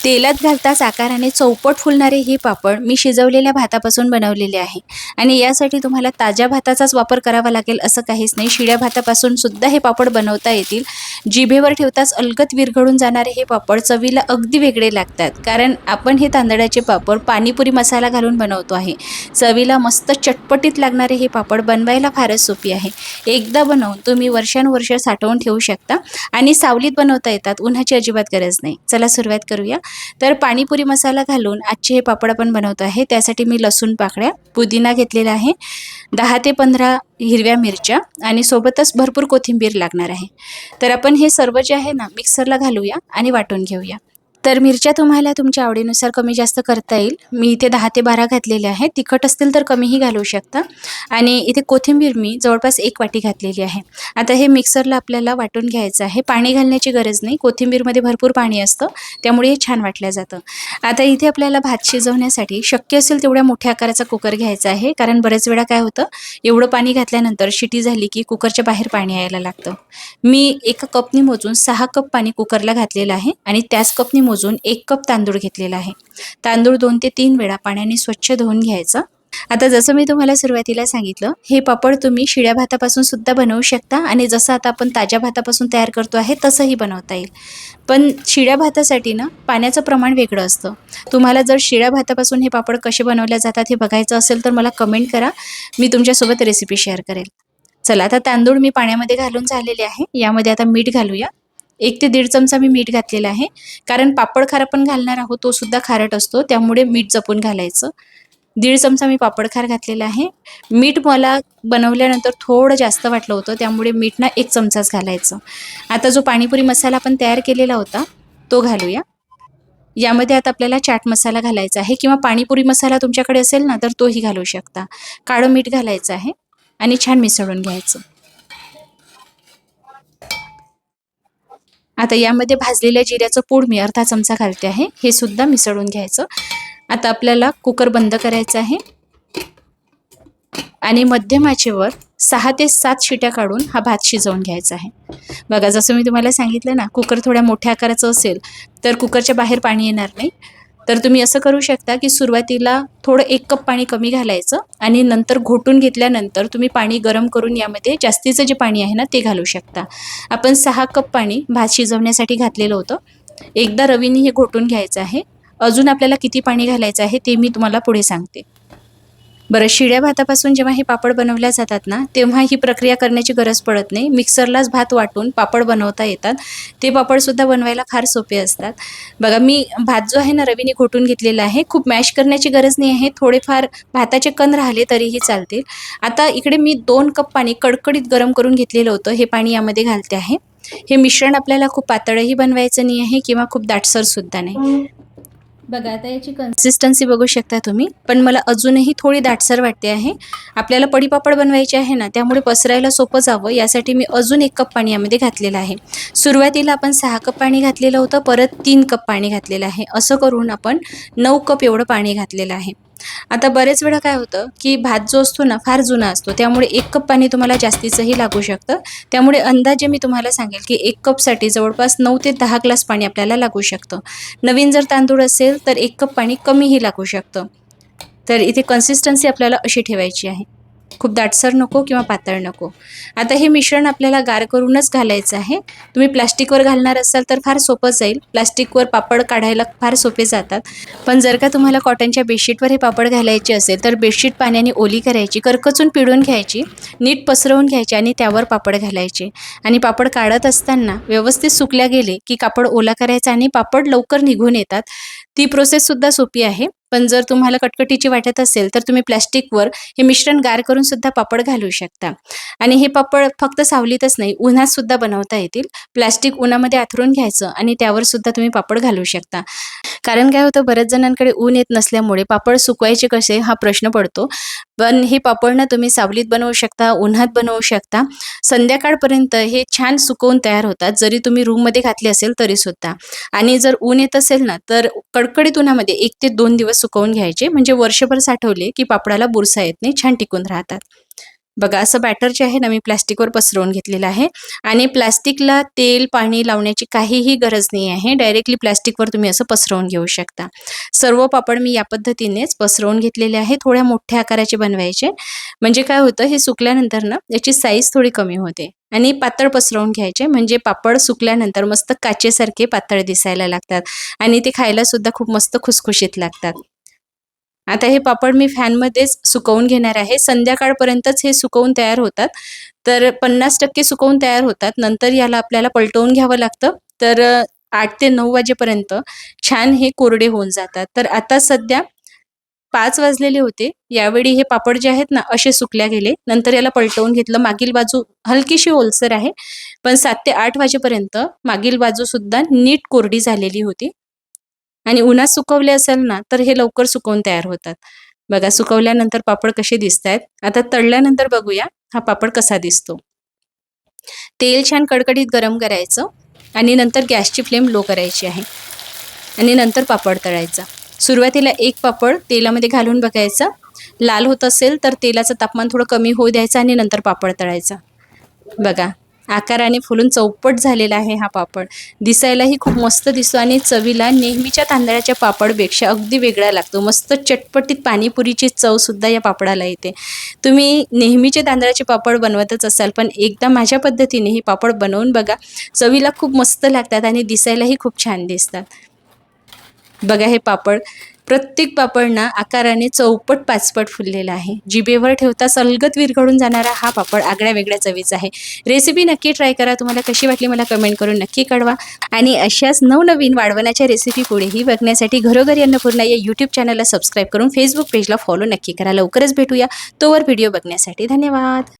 तेलात घालताच आकाराने चौपट फुलणारे हे पापड मी शिजवलेल्या भातापासून बनवलेले आहे आणि यासाठी तुम्हाला ताज्या भाताचाच वापर करावा लागेल असं काहीच नाही। शिळ्या भातापासून सुद्धा हे पापड बनवता येतील। जिभेवर ठेवताच अलगद विरघळून जाणारे हे पापड चवीला अगदी वेगळे लागतात, कारण आपण हे तांदळाचे पापड पाणीपुरी मसाला घालून बनवतो आहे। चवीला मस्त चटपटीत लागणारे हे पापड बनवायला फारच सोपी आहे। एकदा बनवून तुम्ही वर्षानुवर्ष साठवून ठेवू शकता आणि सावलीत बनवता येतात, उन्हाची अजिबात गरज नाही। चला सुरुवात करूया। तर पाणीपुरी मसाला घालून आजचे हे पापड आपण बनवतो आहे। त्यासाठी मी लसूण पाकळ्या, पुदिना घेतलेला आहे, 10 ते 15 हिरव्या मिरच्या आणि सोबतच भरपूर कोथिंबीर लागणार आहे। तर आपण हे सर्व जे आहे ना मिक्सरला घालूया आणि वाटून घेऊया। तर मिरच्या तुम्हाला तुमच्या आवडीनुसार कमी जास्त करता येईल। मी इथे 10 ते 12 घातलेले आहे, तिखट असतील तर कमीही घालू शकता। आणि इथे कोथिंबीर मी जवळपास 1 वाटी घातलेली आहे। आता हे मिक्सरला आपल्याला वाटून घ्यायचं आहे। पाणी घालण्याची गरज नाही, कोथिंबीरमध्ये भरपूर पाणी असतं, त्यामुळे हे छान वाटलं जातं। आता इथे आपल्याला भात शिजवण्यासाठी शक्य असेल तेवढ्या मोठ्या आकाराचा कुकर घ्यायचा आहे, कारण बरेच वेळा काय होतं, एवढं पाणी घातल्यानंतर शिटी झाली की कुकरच्या बाहेर पाणी यायला लागतं। मी 1 कपनी मोजून 6 कप पाणी कुकरला घातलेलं आहे आणि त्याच कपनी मोजून 1 कप तांदूळ घेतलेला आहे। तांदूळ 2 ते 3 वेळा पाण्याने स्वच्छ धुवून घ्यायचा। आता जसं मी तुम्हाला सुरुवातीला सांगितलं, हे पापड तुम्ही शिळ्या भातापासून सुद्धा बनवू शकता आणि जसं आता आपण ताज्या भातापासून तयार करतो आहे तसंही बनवता येईल। पण शिळ्या भातासाठी ना पाण्याचं प्रमाण वेगळं असतं। तुम्हाला जर शिळ्या भातापासून हे पापड कसे बनवले जातात हे बघायचं असेल तर मला कमेंट करा, मी तुमच्यासोबत रेसिपी शेअर करेल। चला, आता तांदूळ मी पाण्यामध्ये घालून झालेले आहे। यामध्ये आता मीठ घालूया। 1 ते 1.5 चमचा मी मीठ घातलेला आहे, कारण पापड खार आपण घालणार आहोत, तो सुद्धा खारट असतो, त्यामुळे मीठ जपून घालायचं। 1.5 चमचा मी पापड खार घातलेला आहे। मीठ मला बनवल्यानंतर थोडं जास्त वाटलं होतं, त्यामुळे मीठ ना 1 चमचाच घालायचं। आता जो पाणीपुरी मसाला आपण तयार केलेला होता तो घालूया। यामध्ये आता आपल्याला चाट मसाला घालायचा आहे, किंवा पाणीपुरी मसाला तुमच्याकडे असेल ना तर तोही घालू शकता। काळं मीठ घालायचं आहे आणि छान मिसळून घ्यायचं। आता यामध्ये भाजलेल्या जिऱ्याचं पूड मी अर्धा चमचा घालते आहे, हे सुद्धा मिसळून घ्यायचं। आता आपल्याला कुकर बंद करायचा आहे आणि मध्यम आचेवर 6 ते 7 शिट्या काढून हा भात शिजवून घ्यायचा आहे। बघा, जसं मी तुम्हाला सांगितलं ना, कुकर थोड्या मोठ्या आकाराचं असेल तर कुकरच्या बाहेर पाणी येणार नाही। तर तुम्ही असं करू शकता की सुरुवातीला थोडं 1 कप पाणी कमी घालायचं आणि नंतर घोटून घेतल्यानंतर तुम्ही पाणी गरम करून यामध्ये जास्तीचं जे पाणी आहे ना ते घालू शकता। आपण 6 कप पाणी भात शिजवण्यासाठी घातलेलं होतं। एकदा रवीने हे घोटून घ्यायचं आहे। अजून आपल्याला किती पाणी घालायचं आहे ते मी तुम्हाला पुढे सांगते। बरं, शिळ्या भातापासून जेव्हा हे पापड बनवल्या जातात ना, तेव्हा ही प्रक्रिया करण्याची गरज पडत नाही। मिक्सरलाच भात वाटून पापड बनवता येतात। ते पापडसुद्धा बनवायला फार सोपे असतात। बघा, मी भात जो आहे ना रवीने घोटून घेतलेला आहे, खूप मॅश करण्याची गरज नाही आहे, थोडेफार भाताचे कण राहिले तरीही चालतील। आता इकडे मी 2 कप पाणी कडकडीत गरम करून घेतलेलं होतं, हे पाणी यामध्ये घालते आहे। हे मिश्रण आपल्याला खूप पातळही बनवायचं नाही आहे किंवा खूप दाटसर सुद्धा नाही। बघा, आता याची कन्सिस्टन्सी बघू शकता तुम्ही, पण मला अजूनही थोडी दाटसर वाटते आहे। आपल्याला पडीपापड बनवायचे आहे ना, त्यामुळे पसरायला सोपं जावं यासाठी मी अजून 1 कप पाणी यामध्ये घातलेलं आहे। सुरुवातीला आपण 6 कप पाणी घातलेलं होतं, परत 3 कप पाणी घातलेलं आहे, असं करून आपण 9 कप एवढं पाणी घातलेलं आहे। आता बरेच वेळा काय होतं की भात जो असतो ना फार जुना असतो, त्यामुळे 1 कप पाणी तुम्हाला जास्तीचंही लागू शकतं। त्यामुळे अंदाजे मी तुम्हाला सांगेल की 1 कपसाठी जवळपास 9 ते 10 ग्लास पाणी आपल्याला लागू शकतं। नवीन जर तांदूळ असेल तर 1 कप पाणी कमीही लागू शकतं। तर इथे कन्सिस्टन्सी आपल्याला अशी ठेवायची आहे, खूप दाटसर नको किंवा पातळ नको। आता हे मिश्रण आपल्याला गार करूनच घालायचं आहे। तुम्ही प्लास्टिकवर घालणार असाल तर फार सोपं जाईल, प्लास्टिकवर पापड काढायला फार सोपे जातात। पण जर का तुम्हाला कॉटनच्या बेडशीटवर हे पापड घालायचे असेल तर बेडशीट पाण्याने ओली करायची, करकचून पिळून घ्यायची, नीट पसरवून घ्यायची आणि त्यावर पापड घालायचे। आणि पापड काढत असताना व्यवस्थित सुकल्या गेले की कापड ओला करायचा आणि पापड लवकर निघून येतात। ती प्रोसेससुद्धा सोपी आहे। पण जर तुम्हाला कटकटीची वाटत असेल तर तुम्ही प्लास्टिकवर हे मिश्रण गार करून सुद्धा पापड घालू शकता। आणि हे पापड फक्त सावलीतच नाही, उन्हात सुद्धा बनवता येतील। प्लास्टिक उन्हामध्ये आथरून घ्यायचं आणि त्यावर सुद्धा तुम्ही पापड घालू शकता। कारण काय होतं, बऱ्याच जणांकडे ऊन येत नसल्यामुळे पापड सुकवायचे कसे हा प्रश्न पडतो। पण हे पापड ना तुम्ही सावलीत बनवू शकता, उन्हात बनवू शकता, संध्याकाळपर्यंत हे छान सुकवून तयार होतात, जरी तुम्ही रूममध्ये घातले असेल तरी सुद्धा। आणि जर ऊन येत असेल ना तर कडकडीत उन्हामध्ये 1 ते 2 दिवस सुकवून घ्यायचे, म्हणजे वर्षभर साठवले की पापडाला बुरसा येत नाही, छान टिकून राहतात। बघा असं बॅटर जे आहे ना मी प्लास्टिकवर पसरवून घेतलेलं आहे आणि प्लास्टिकला तेल पाणी लावण्याची काहीही गरज नाही आहे. डायरेक्टली प्लास्टिकवर तुम्ही असं पसरवून घेऊ शकता. सर्व पापड मी या पद्धतीनेच पसरवून घेतलेले आहे. थोड्या मोठ्या आकाराचे बनवायचे, म्हणजे काय होतं हे सुकल्यानंतर ना याची साईज थोडी कमी होते. आणि पातळ पसरवून घ्यायचे, म्हणजे पापड सुकल्यानंतर मस्त काचेसारखे पातळ दिसायला लागतात आणि ते खायला सुद्धा खूप मस्त खुसखुशीत लागतात. आता हे पापड मी फॅनमध्येच सुकवून घेणार आहे. संध्याकाळपर्यंतच हे सुकवून तयार होतात. तर 50% सुकवून तयार होतात. नंतर याला आपल्याला पलटवून घ्यावं लागतं. तर 8 ते 9 वाजेपर्यंत छान हे कोरडे होऊन जातात. तर आता सध्या 5 वाजलेले होते. यावेळी हे पापड जे आहेत ना असे सुकल्या गेले. नंतर याला पलटवून घेतलं. मागील बाजू हलकीशी ओलसर आहे. पण 7 ते 8 वाजेपर्यंत मागील बाजू सुद्धा नीट कोरडी झालेली होती. आणि उन्हात सुकवले असेल ना तर हे लवकर सुकवून तयार होतात. बघा सुकवल्यानंतर पापड कसे दिसतायत. आता तळल्यानंतर बघूया हा पापड कसा दिसतो. तेल छान कडकडीत गरम करायचं आणि नंतर गॅसची फ्लेम लो करायची आहे आणि नंतर पापड तळायचा. सुरुवातीला एक पापड तेलामध्ये घालून बघायचा. लाल होत असेल तर तेलाचं तापमान थोडं कमी होऊ द्यायचं आणि नंतर पापड तळायचा. बघा आकाराने फुलून चौपट झालेला आहे हा पापड. दिसायलाही खूप मस्त दिसतो आणि चवीला नेहमीच्या तांदळाच्या पापडपेक्षा अगदी वेगळा लागतो. मस्त चटपटीत पाणीपुरीची चवसुद्धा या पापडाला येते. तुम्ही नेहमीचे तांदळाचे पापड बनवतच असाल, पण एकदा माझ्या पद्धतीने हे पापड बनवून बघा. चवीला खूप मस्त लागतात आणि दिसायलाही खूप छान दिसतात. बघा हे पापड प्रत्येक पापड ना आकाराने चौपट पाचपट फुललेला आहे. जिभेवर ठेवता सलगत विरघळून जाणारा हा पापड आगळ्या वेगळ्या चवीचा आहे. रेसिपी नक्की ट्राय करा. तुम्हाला कशी वाटली मला कमेंट करून नक्की कळवा. आणि अशाच नवनवीन वाढवण्याच्या रेसिपी पुढेही बघण्यासाठी घरोघरी अन्नपूर्णा या यूट्यूब चॅनलला सबस्क्राईब करून फेसबुक पेजला फॉलो नक्की करा. लवकरच भेटूया. तोवर व्हिडिओ बघण्यासाठी धन्यवाद.